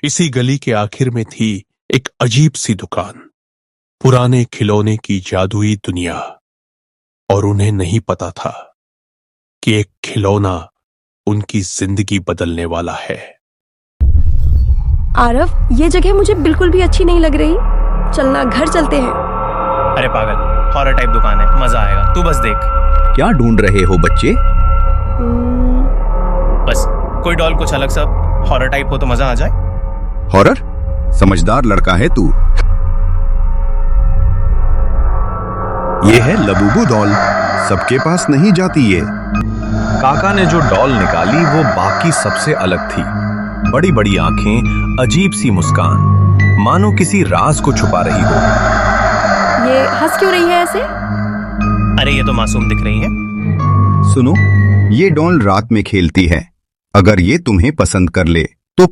इसी गली के आखिर में थी एक अजीब सी दुकान, पुराने खिलौने की जादुई दुनिया। और उन्हें नहीं पता था कि एक खिलौना उनकी जिंदगी बदलने वाला है। आरव, ये जगह मुझे बिल्कुल भी अच्छी नहीं लग रही। चलना, घर चलते हैं। अरे पागल, हॉरर टाइप दुकान है, मजा आएगा, तू बस देख। क्या ढूंढ रहे हो बच्चे? बस कोई डॉल कुछ अलग सा हॉरर टाइप हो तो मजा आ जाए। हॉरर? समझदार लड़का है तू। ये है लबूबू डॉल, सबके पास नहीं जाती ये। काका ने जो डॉल निकाली वो बाकी सबसे अलग थी। बड़ी बड़ी आंखें, अजीब सी मुस्कान, मानो किसी राज को छुपा रही हो। ये हंस क्यों रही है ऐसे? अरे ये तो मासूम दिख रही है। सुनो, ये डॉल रात में खेलती है। अगर ये तुम्हें पसंद कर ले तो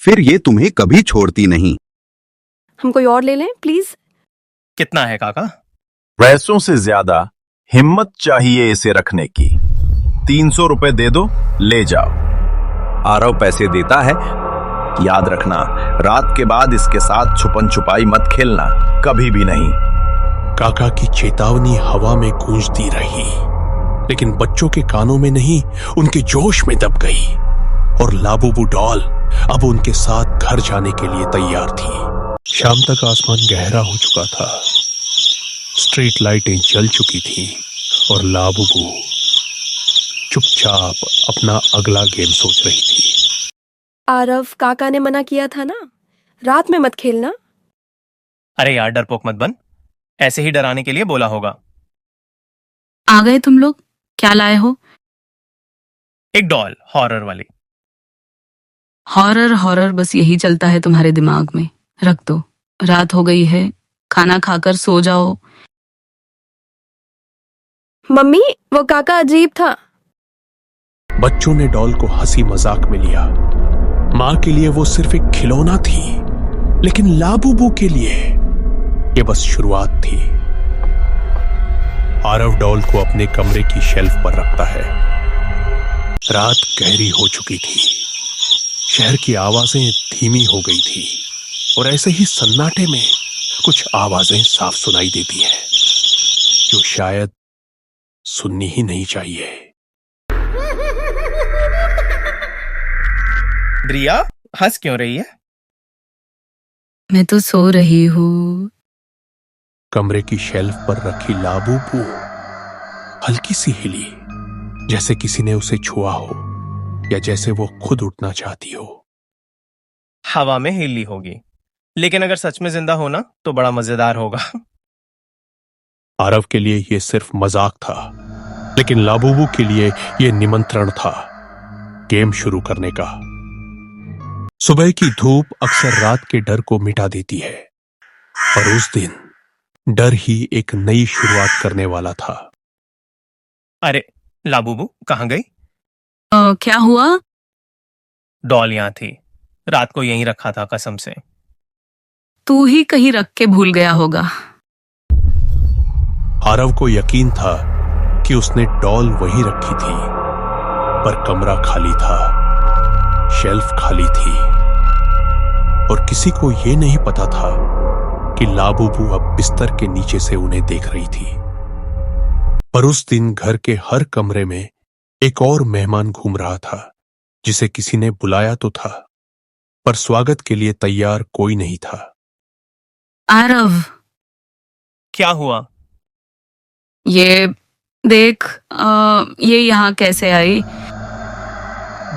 फिर ये तुम्हें कभी छोड़ती नहीं। हम कोई और ले लें प्लीज? कितना है काका? पैसों से ज्यादा हिम्मत चाहिए इसे रखने की। 300 रुपए दे दो, ले जाओ। आरव पैसे देता है। याद रखना, रात के बाद इसके साथ छुपन छुपाई मत खेलना, कभी भी नहीं। काका की चेतावनी हवा में गूंजती रही, लेकिन बच्चों के कानों में नहीं, उनके जोश में दब गई। और लाबूबू डॉल अब उनके साथ घर जाने के लिए तैयार थी। शाम तक आसमान गहरा हो चुका था, स्ट्रीट लाइटें जल चुकी थीं और लाबूबू चुपचाप अपना अगला गेम सोच रही थी। आरव, काका ने मना किया था ना, रात में मत खेलना। अरे यार, डरपोक मत बन, ऐसे ही डराने के लिए बोला होगा। आ गए तुम लोग? क्या लाए हो? एक डॉल, हॉरर वाली। हॉरर हॉरर बस यही चलता है तुम्हारे दिमाग में। रख दो, रात हो गई है, खाना खाकर सो जाओ। मम्मी, वो काका अजीब था। बच्चों ने डॉल को हंसी मजाक में लिया। मां के लिए वो सिर्फ एक खिलौना थी, लेकिन लाबूबू के लिए ये बस शुरुआत थी। आरव डॉल को अपने कमरे की शेल्फ पर रखता है। रात गहरी हो चुकी थी, शहर की आवाजें धीमी हो गई थी और ऐसे ही सन्नाटे में कुछ आवाजें साफ सुनाई देती हैं, जो शायद सुननी ही नहीं चाहिए। ब्रिया, हंस क्यों रही है? मैं तो सो रही हूँ। कमरे की शेल्फ पर रखी लाबूबू हल्की सी हिली, जैसे किसी ने उसे छुआ हो या जैसे वो खुद उठना चाहती हो। हवा में हिली होगी, लेकिन अगर सच में जिंदा हो ना तो बड़ा मजेदार होगा। आरव के लिए यह सिर्फ मजाक था, लेकिन लाबूबू के लिए यह निमंत्रण था गेम शुरू करने का। सुबह की धूप अक्सर रात के डर को मिटा देती है, और उस दिन डर ही एक नई शुरुआत करने वाला था। अरे लाबूबू कहाँ गई? क्या हुआ? डॉल यहाँ थी, रात को यहीं रखा था कसम से। तू ही कहीं रख के भूल गया होगा। आरव को यकीन था कि उसने डॉल वहीं रखी थी, पर कमरा खाली था, शेल्फ खाली थी, और किसी को यह नहीं पता था कि लाबूबू अब बिस्तर के नीचे से उन्हें देख रही थी। पर उस दिन घर के हर कमरे में एक और मेहमान घूम रहा था, जिसे किसी ने बुलाया तो था, पर स्वागत के लिए तैयार कोई नहीं था। आरव, क्या हुआ? ये देख, ये यहाँ कैसे आई?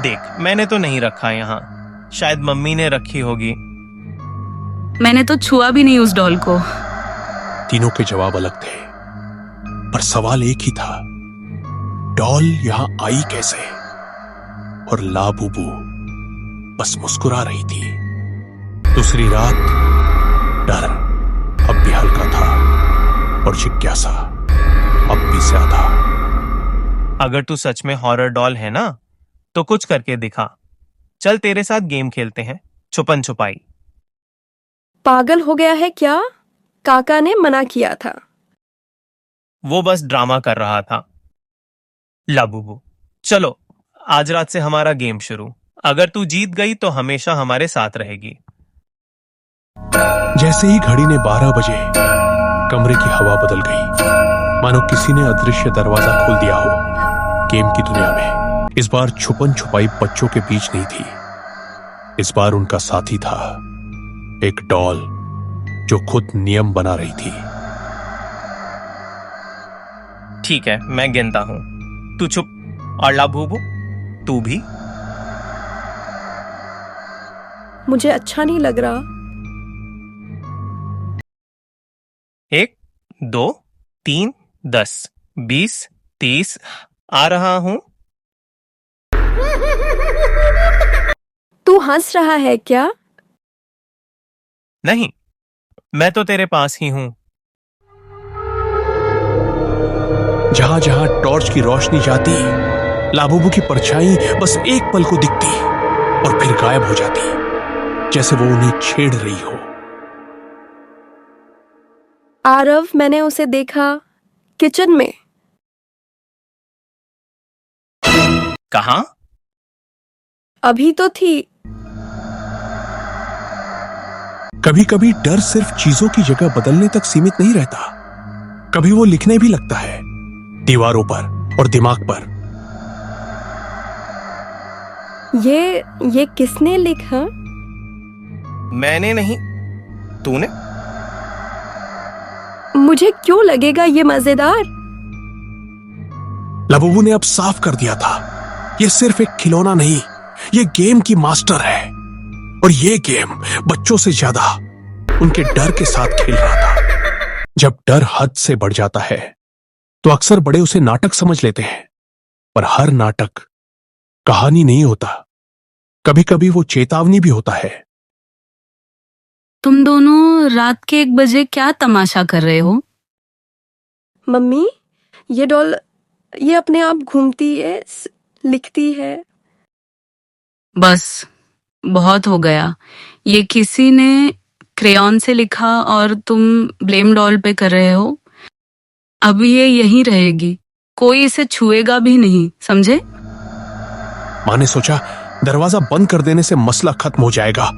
देख, मैंने तो नहीं रखा यहाँ, शायद मम्मी ने रखी होगी। मैंने तो छुआ भी नहीं उस डॉल को। तीनों के जवाब अलग थे, पर सवाल एक ही था, डॉल यहां आई कैसे? और लाबूबू बस मुस्कुरा रही थी। दूसरी रात डर अब भी हल्का था, और जिज्ञासा अब भी ज्यादा। अगर तू सच में हॉरर डॉल है ना, तो कुछ करके दिखा। चल तेरे साथ गेम खेलते हैं, छुपन छुपाई। पागल हो गया है क्या? काका ने मना किया था। वो बस ड्रामा कर रहा था। लाबूबू, चलो आज रात से हमारा गेम शुरू। अगर तू जीत गई तो हमेशा हमारे साथ रहेगी। जैसे ही घड़ी ने 12 बजे कमरे की हवा बदल गई, मानो किसी ने अदृश्य दरवाजा खोल दिया हो गेम की दुनिया में। इस बार छुपन छुपाई बच्चों के बीच नहीं थी, इस बार उनका साथी था, एक डॉल जो खुद नियम बना रही थी। ठीक है, मैं गिनता हूं, तू चुप। और लाबूबू, तू भी। मुझे अच्छा नहीं लग रहा। 1, 2, 3, 10, 20, 30। आ रहा हूं। तू हंस रहा है क्या? नहीं, मैं तो तेरे पास ही हूं। जहां जहां टॉर्च की रोशनी जाती, लाबूबू की परछाई बस एक पल को दिखती और फिर गायब हो जाती, जैसे वो उन्हें छेड़ रही हो। आरव, मैंने उसे देखा किचन में। कहां? अभी तो थी। कभी कभी डर सिर्फ चीजों की जगह बदलने तक सीमित नहीं रहता, कभी वो लिखने भी लगता है, दीवारों पर और दिमाग पर। ये किसने लिखा? मैंने नहीं, तूने। मुझे क्यों लगेगा ये मजेदार? लाबूबू ने अब साफ कर दिया था, ये सिर्फ एक खिलौना नहीं, ये गेम की मास्टर है। और ये गेम बच्चों से ज्यादा उनके डर के साथ खेल रहा था। जब डर हद से बढ़ जाता है तो अक्सर बड़े उसे नाटक समझ लेते हैं, पर हर नाटक कहानी नहीं होता, कभी कभी वो चेतावनी भी होता है। तुम दोनों रात के 1 बजे क्या तमाशा कर रहे हो? मम्मी, ये डॉल ये अपने आप घूमती है, लिखती है। बस, बहुत हो गया। ये किसी ने क्रेयॉन से लिखा और तुम ब्लेम डॉल पे कर रहे हो। अब ये यहीं रहेगी, कोई इसे छुएगा भी नहीं, समझे? माँ ने सोचा दरवाजा बंद कर देने से मसला खत्म हो जाएगा,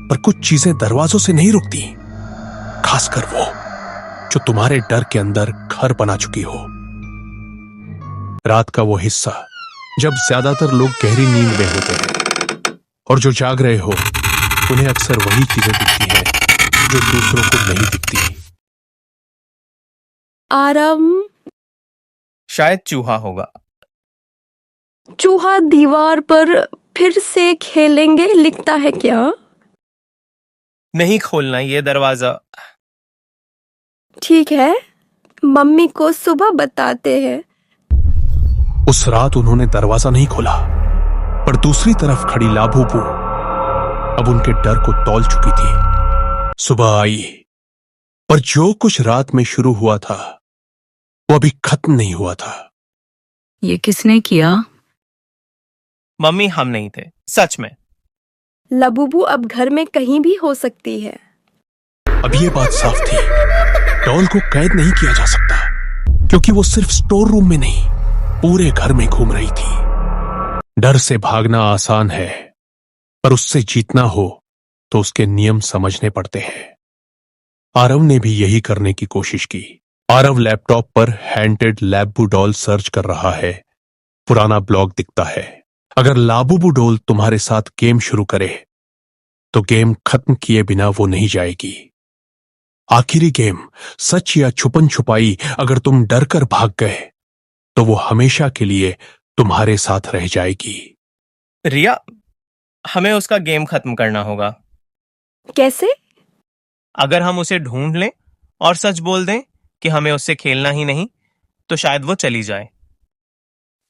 पर कुछ चीजें दरवाजों से नहीं रुकती, खासकर वो जो तुम्हारे डर के अंदर घर बना चुकी हो। रात का वो हिस्सा जब ज्यादातर लोग गहरी नींद में होते हैं और जो जाग रहे हो उन्हें अक्सर वही चीजें दिखती हैं जो दूसरों को नहीं दिखती। आराम। शायद चूहा होगा। चूहा दीवार पर फिर से खेलेंगे लिखता है क्या? नहीं खोलना ये दरवाजा। ठीक है, मम्मी को सुबह बताते हैं। उस रात उन्होंने दरवाजा नहीं खोला, पर दूसरी तरफ खड़ी लाबूबू अब उनके डर को तौल चुकी थी। सुबह आई, पर जो कुछ रात में शुरू हुआ था वो अभी खत्म नहीं हुआ था। ये किसने किया? मम्मी, हम नहीं थे, सच में। लाबूबू अब घर में कहीं भी हो सकती है। अब ये बात साफ थी, डॉल को कैद नहीं किया जा सकता, क्योंकि वो सिर्फ स्टोर रूम में नहीं पूरे घर में घूम रही थी। डर से भागना आसान है, पर उससे जीतना हो तो उसके नियम समझने पड़ते हैं। आरव ने भी यही करने की कोशिश की। आरव लैपटॉप पर हैंटेड लाबू डॉल सर्च कर रहा है। पुराना ब्लॉग दिखता है। अगर लाबूबू डॉल तुम्हारे साथ गेम शुरू करे तो गेम खत्म किए बिना वो नहीं जाएगी। आखिरी गेम सच या छुपन छुपाई, अगर तुम डर कर भाग गए तो वो हमेशा के लिए तुम्हारे साथ रह जाएगी। रिया, हमें उसका गेम खत्म करना होगा। कैसे? अगर हम उसे ढूंढ लें और सच बोल दें कि हमें उससे खेलना ही नहीं, तो शायद वो चली जाए।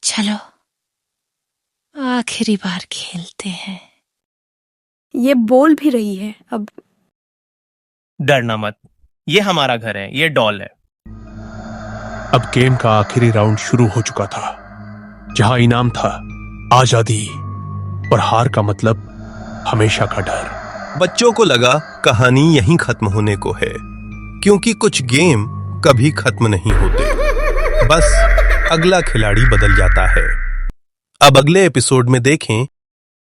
चलो आखिरी बार खेलते हैं। ये बोल भी रही है। अब डरना मत, ये हमारा घर है, ये डॉल है। अब गेम का आखिरी राउंड शुरू हो चुका था, जहां इनाम था आजादी और हार का मतलब हमेशा का डर। बच्चों को लगा कहानी यहीं खत्म होने को है, क्योंकि कुछ गेम कभी खत्म नहीं होते, बस अगला खिलाड़ी बदल जाता है। अब अगले एपिसोड में देखें